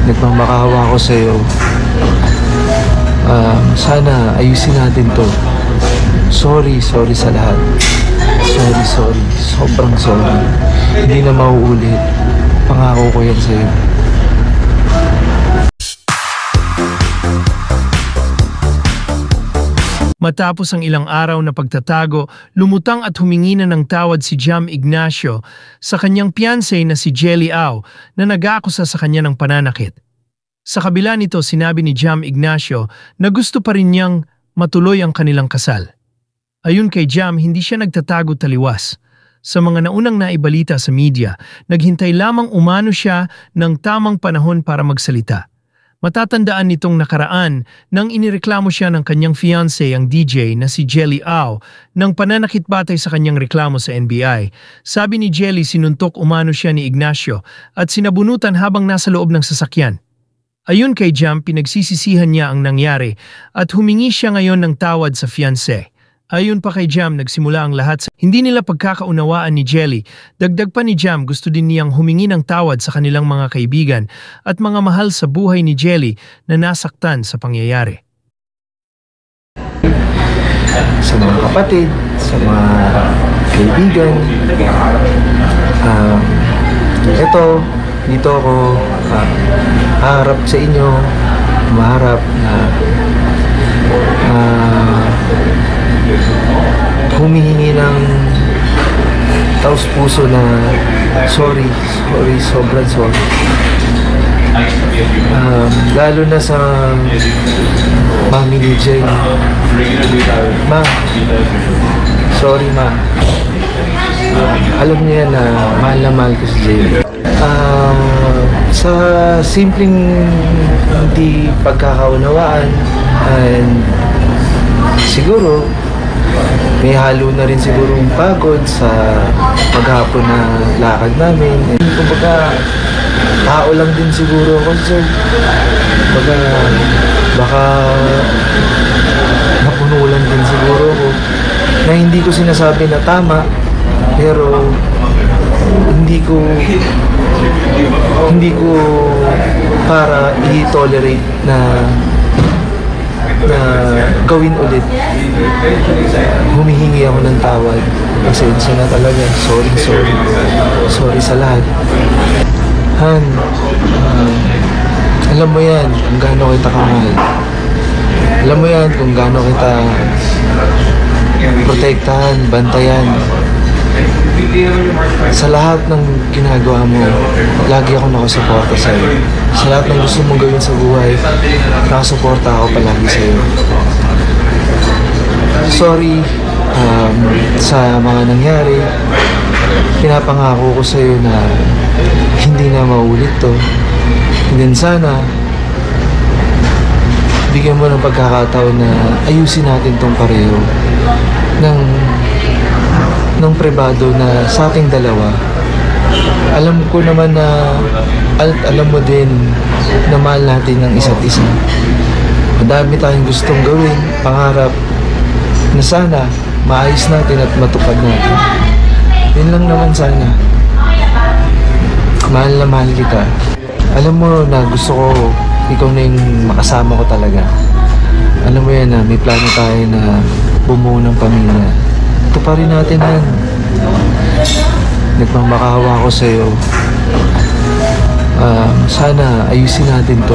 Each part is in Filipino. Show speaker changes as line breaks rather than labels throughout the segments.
Nagmamakawa ako sa'yo. Sana ayusin natin to. Sorry sa lahat. Sorry. Sobrang sorry. Hindi na mauulit. Pangako ko yan sa'yo.
Matapos ang ilang araw na pagtatago, lumutang at humingi na ng tawad si Jam Ignacio sa kanyang fiancé na si Jelly Au na nag-aakusa sa kanya ng pananakit. Sa kabila nito, sinabi ni Jam Ignacio na gusto pa rin niyang matuloy ang kanilang kasal. Ayon kay Jam, hindi siya nagtatago taliwas. Sa mga naunang naibalita sa media, naghintay lamang umano siya ng tamang panahon para magsalita. Matatandaan nitong nakaraan nang inireklamo siya ng kanyang fiancé ang DJ na si Jelly Au ng pananakit batay sa kanyang reklamo sa NBI. Sabi ni Jelly, sinuntok umano siya ni Ignacio at sinabunutan habang nasa loob ng sasakyan. Ayon kay Jam, pinagsisisihan niya ang nangyari at humingi siya ngayon ng tawad sa fiancé. Ayon pa kay Jam, nagsimula ang lahat sa hindi nila pagkakaunawaan ni Jelly. Dagdag pa ni Jam, gusto din niyang humingi ng tawad sa kanilang mga kaibigan at mga mahal sa buhay ni Jelly na nasaktan sa pangyayari.
Sa mga kapatid, sa mga kaibigan, dito ako haharap sa inyo, maharap na humihingi ng taos-puso na sorry, sobrang sorry. Lalo na sa mami ni Jay. Ma, sorry ma. Alam niya na mahal ko si Jay. Sa simpleng hindi pagkakaunawaan, and siguro may halo na rin siguro yung pagod sa maghapon na lakad namin. Kumbaga, tao lang din siguro ako, sir. Baka napuno lang din siguro ako. Na hindi ko sinasabi na tama, pero hindi ko para i-tolerate na gawin ulit. Humihingi ako ng tawad. Pasensya na talaga. Sorry sa lahat. Han, alam mo yan kung gaano kita kamahal. Alam mo yan kung gaano kita protektahan, bantayan. Sa lahat ng ginagawa mo, lagi ako nakasuporta sa'yo. Sa lahat ng gusto mong gawin sa buhay, nakasuporta ako palagi sa'yo. Sorry sa mga nangyari. Pinapangako ko sa'yo na hindi na maulit to. And then sana, bigyan mo ng pagkakataon na ayusin natin tong pareho ng pribado na sa ating dalawa. Alam ko naman na alam mo din na mahal natin ang isa't isa. Madami tayong gustong gawin, pangarap na sana maayos natin at matupad natin. Yun lang naman sana. Mahal na mahal kita. Alam mo na gusto ko ikaw na yung makasama ko talaga. Alam mo yan na may plano tayo na bumuo ng pamilya. Ito pa rin natin yan. Nagmamakawa ako sa'yo. Sana ayusin natin to.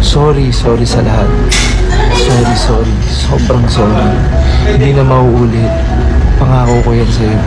Sorry sa lahat. Sorry. Sobrang sorry. Hindi na mauulit. Pangako ko yan sa'yo.